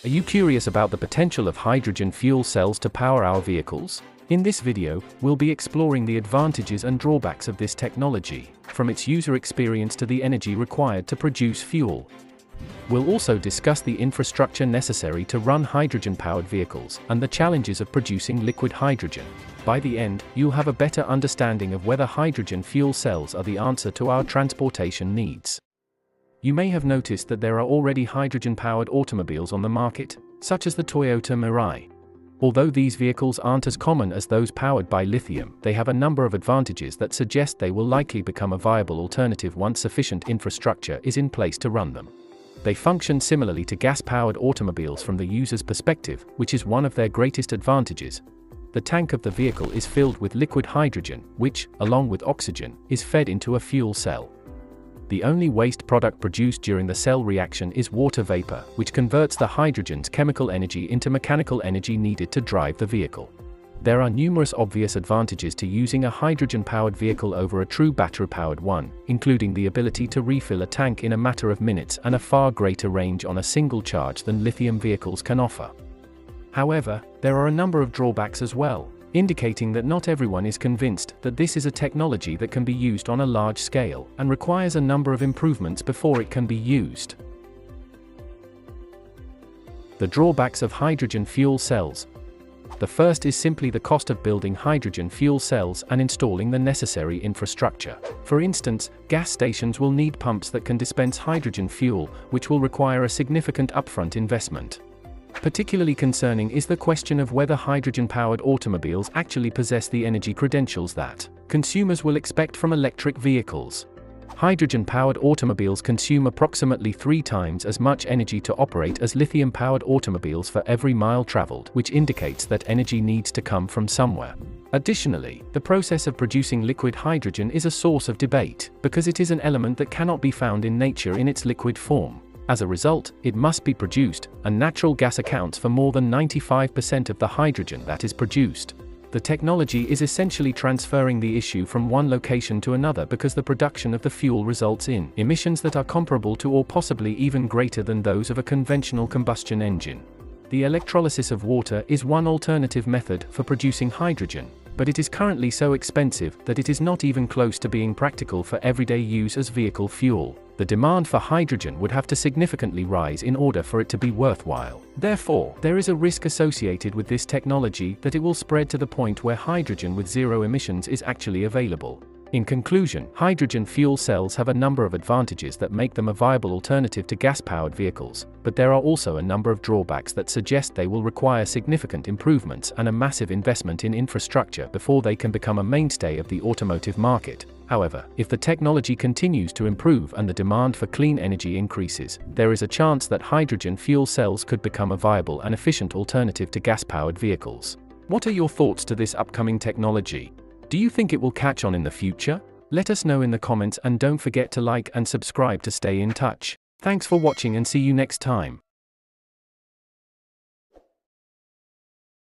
Are you curious about the potential of hydrogen fuel cells to power our vehicles? In this video, we'll be exploring the advantages and drawbacks of this technology, from its user experience to the energy required to produce fuel. We'll also discuss the infrastructure necessary to run hydrogen-powered vehicles and the challenges of producing liquid hydrogen. By the end, you'll have a better understanding of whether hydrogen fuel cells are the answer to our transportation needs. You may have noticed that there are already hydrogen-powered automobiles on the market, such as the Toyota Mirai. Although these vehicles aren't as common as those powered by lithium, they have a number of advantages that suggest they will likely become a viable alternative once sufficient infrastructure is in place to run them. They function similarly to gas-powered automobiles from the user's perspective, which is one of their greatest advantages. The tank of the vehicle is filled with liquid hydrogen, which, along with oxygen, is fed into a fuel cell. The only waste product produced during the cell reaction is water vapor, which converts the hydrogen's chemical energy into mechanical energy needed to drive the vehicle. There are numerous obvious advantages to using a hydrogen-powered vehicle over a true battery-powered one, including the ability to refill a tank in a matter of minutes and a far greater range on a single charge than lithium vehicles can offer. However, there are a number of drawbacks as well, indicating that not everyone is convinced that this is a technology that can be used on a large scale, and requires a number of improvements before it can be used. The drawbacks of hydrogen fuel cells. The first is simply the cost of building hydrogen fuel cells and installing the necessary infrastructure. For instance, gas stations will need pumps that can dispense hydrogen fuel, which will require a significant upfront investment. Particularly concerning is the question of whether hydrogen-powered automobiles actually possess the energy credentials that consumers will expect from electric vehicles. Hydrogen-powered automobiles consume approximately 3 times as much energy to operate as lithium-powered automobiles for every mile traveled, which indicates that energy needs to come from somewhere. Additionally, the process of producing liquid hydrogen is a source of debate, because it is an element that cannot be found in nature in its liquid form. As a result, it must be produced, and natural gas accounts for more than 95% of the hydrogen that is produced. The technology is essentially transferring the issue from one location to another because the production of the fuel results in emissions that are comparable to or possibly even greater than those of a conventional combustion engine. The electrolysis of water is one alternative method for producing hydrogen, but it is currently so expensive that it is not even close to being practical for everyday use as vehicle fuel. The demand for hydrogen would have to significantly rise in order for it to be worthwhile. Therefore, there is a risk associated with this technology that it will spread to the point where hydrogen with zero emissions is actually available. In conclusion, hydrogen fuel cells have a number of advantages that make them a viable alternative to gas-powered vehicles, but there are also a number of drawbacks that suggest they will require significant improvements and a massive investment in infrastructure before they can become a mainstay of the automotive market. However, if the technology continues to improve and the demand for clean energy increases, there is a chance that hydrogen fuel cells could become a viable and efficient alternative to gas-powered vehicles. What are your thoughts to this upcoming technology? Do you think it will catch on in the future? Let us know in the comments, and don't forget to like and subscribe to stay in touch. Thanks for watching and see you next time.